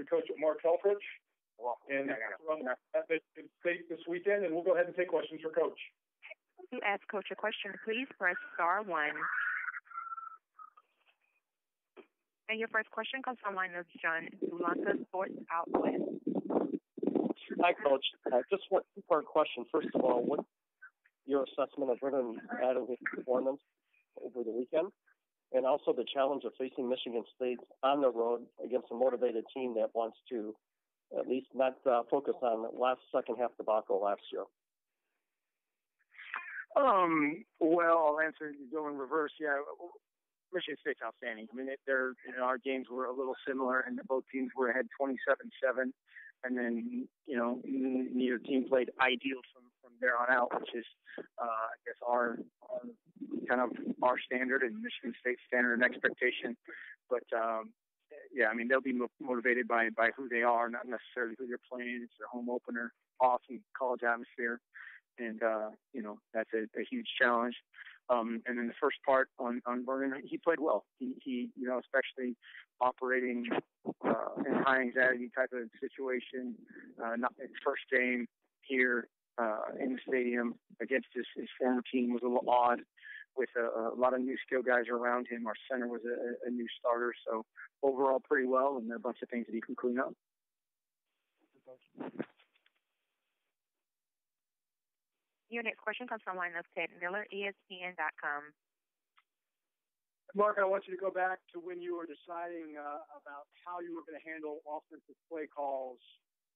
head coach Mark Helfrich. Well, and run at Michigan State this weekend, and we'll go ahead and take questions for Coach. To ask Coach a question, please press *1. And your first question comes from the line of John Zulanta, Sports Outlet. Hi, Coach. Just one two-part question. First of all, what's your assessment of Vernon Adams' performance over the weekend? And also the challenge of facing Michigan State on the road against a motivated team that wants to at least not focus on the second half debacle last year. Well, I'll answer go in reverse. Yeah, Michigan State's outstanding. I mean, our games were a little similar, and both teams were ahead 27-7. And then, neither team played ideal from there on out, which is, I guess, our kind of our standard and Michigan State's standard and expectation. But yeah, I mean, they'll be motivated by who they are, not necessarily who they're playing. It's their home opener, awesome college atmosphere, and that's a huge challenge. And then the first part on Vernon, he played well. He especially operating in a high anxiety type of situation, not his first game here in the stadium against his former team was a little odd with a lot of new skill guys around him. Our center was a new starter, so overall pretty well, and there are a bunch of things that he can clean up. Your next question comes from the line of Ted Miller, ESPN.com. Mark, I want you to go back to when you were deciding about how you were going to handle offensive play calls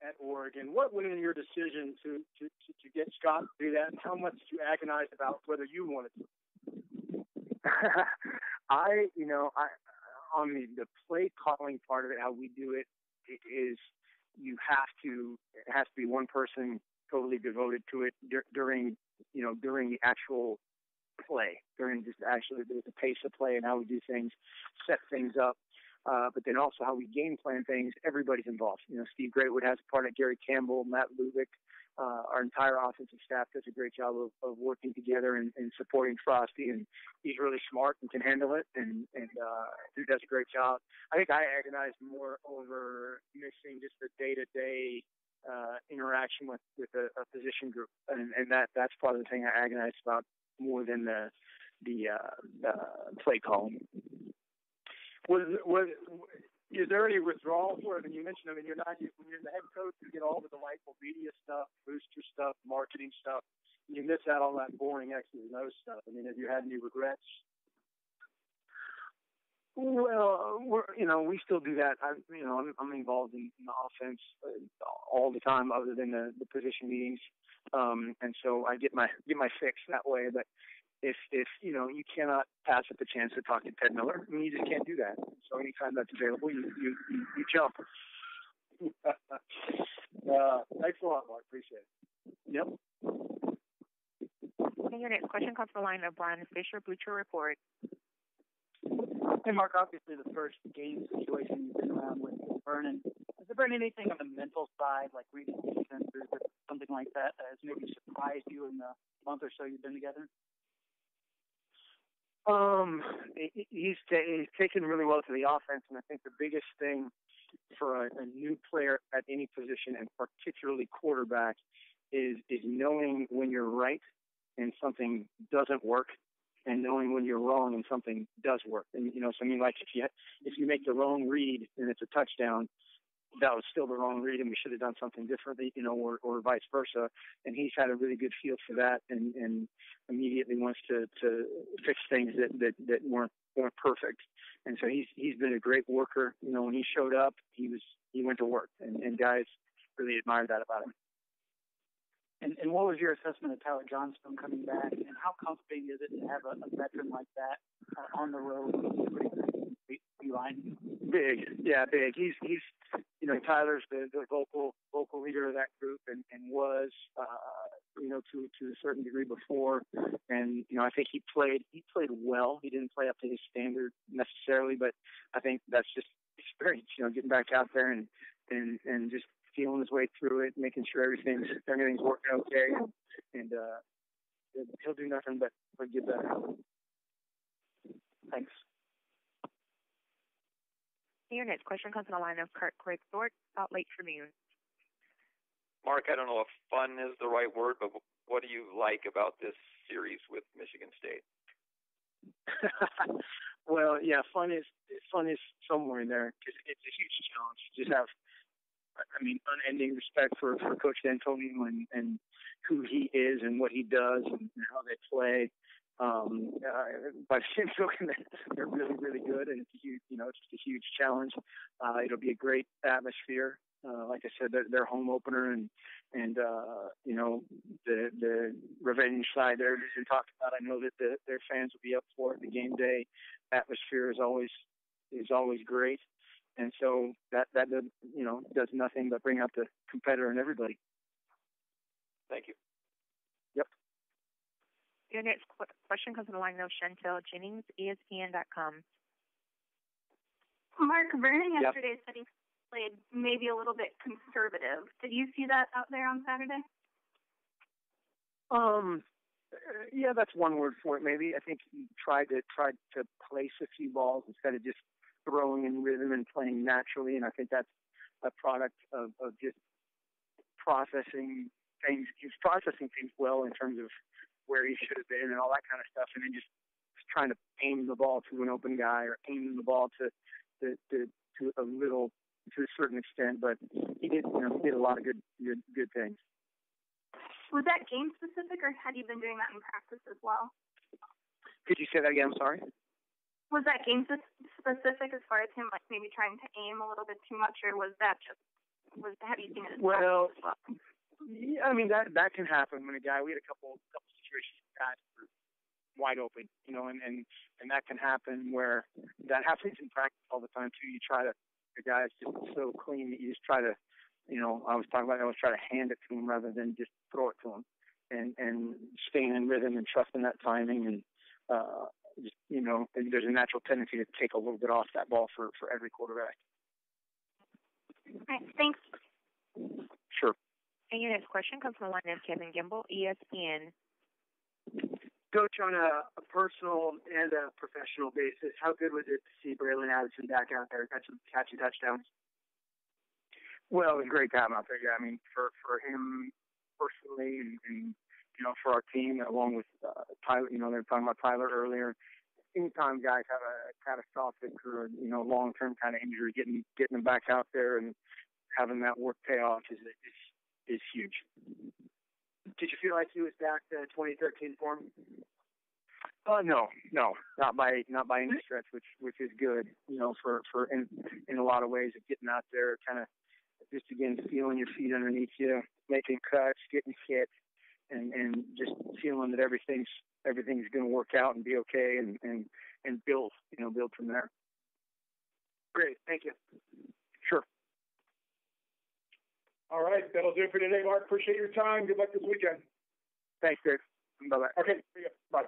at Oregon. What went into your decision to get Scott to do that, and how much did you agonize about whether you wanted to? On the play calling part of it, how we do it is it has to be one person totally devoted to it during the actual play, during just actually the pace of play and how we do things, set things up. But then also how we game plan things, everybody's involved. Steve Greatwood has a part of Gary Campbell, Matt Lubick. Our entire offensive staff does a great job of working together and supporting Frosty, and he's really smart and can handle it, and he does a great job. I think I agonized more over missing just the day-to-day interaction with a position group, and that's part of the thing I agonized about more than the play calling. Is there any withdrawal for it? And you mentioned, when you're the head coach, you get all the delightful media stuff, booster stuff, marketing stuff. You miss out on that boring X's and O's stuff. I mean, have you had any regrets? Well, we still do that. I'm involved in the offense all the time, other than the position meetings, and so I get my fix that way. But if you cannot pass up the chance to talk to Ted Miller, I mean, you just can't do that. So anytime that's available, you jump. Thanks a lot, Mark. Appreciate it. Yep. And your next question comes from the line of Brian Fisher, Bleacher Report. Hey, Mark, obviously the first game situation you've been around with Vernon. Has there been anything on the mental side, like reading defenses or something like that has maybe surprised you in the month or so you've been together? He's taken really well to the offense, and I think the biggest thing for a new player at any position, and particularly quarterback, is knowing when you're right and something doesn't work, and knowing when you're wrong and something does work. And like if you make the wrong read and it's a touchdown, that was still the wrong read, and we should have done something differently, or vice versa. And he's had a really good feel for that, and immediately wants to fix things that weren't perfect. And so he's been a great worker. When he showed up, he went to work, and guys really admired that about him. And what was your assessment of Tyler Johnstone coming back, and how comforting is it to have a veteran like that on the road? Big, yeah, big. He's Tyler's the vocal leader of that group, and was to a certain degree before. And I think he played well. He didn't play up to his standard necessarily, but I think that's just experience. Getting back out there and just feeling his way through it, making sure everything's working okay, and he'll do nothing but get better. Thanks. Your next question comes from the line of Kirk Craigthorpe, Salt Lake Tribune. Mark, I don't know if fun is the right word, but what do you like about this series with Michigan State? Well, yeah, fun is somewhere in there because it's a huge challenge. You just have, unending respect for Coach D'Antonio and who he is and what he does and how they play. By the same token, they're really, really good, and it's a huge, it's just a huge challenge. It'll be a great atmosphere. Like I said, their home opener and the revenge side there that you talked about. I know that their fans will be up for it. The game day atmosphere is always great, and so that does nothing but bring out the competitor in everybody. Thank you. Yep. Your next question comes from the line of Chantel Jennings, ESPN.com. Mark, Vernon yesterday said he played maybe a little bit conservative. Did you see that out there on Saturday? Yeah, that's one word for it. Maybe I think he tried to place a few balls instead of just throwing in rhythm and playing naturally. And I think that's a product of just processing things. He was processing things well in terms of where he should have been and all that kind of stuff, and then just trying to aim the ball to an open guy or aim the ball to a certain extent. But he did a lot of good things. Was that game specific, or had you been doing that in practice as well? Could you say that again? I'm sorry. Was that game specific as far as him maybe trying to aim a little bit too much, or have you seen it? Well, yeah, that can happen when we had a couple situations that were wide open, and that can happen where that happens in practice all the time too. The guy's just so clean that you just try to, I was trying to hand it to him rather than just throw it to him, and staying in rhythm and trusting that timing, and there's a natural tendency to take a little bit off that ball for every quarterback. All right, thanks. Sure. And your next question comes from the line of Kevin Gimble, ESPN. Coach, on a personal and a professional basis, how good was it to see Braylon Addison back out there catching touchdowns? Well, it was great to have him out there. Yeah, for him personally, and for our team, along with Tyler. They were talking about Tyler earlier. Anytime guys have a catastrophic or long-term kind of injury, getting them back out there and having that work pay off is huge. Did you feel like he was back to 2013 form? No, not by any stretch, which is good. For in a lot of ways of getting out there, kind of just again feeling your feet underneath you, making cuts, getting hit, and just feeling that everything's going to work out and be okay, and build from there. Great, thank you. Sure. All right, that'll do it for today, Mark. Appreciate your time. Good luck this weekend. Thanks, Dave. Bye-bye. Okay, see you. Bye.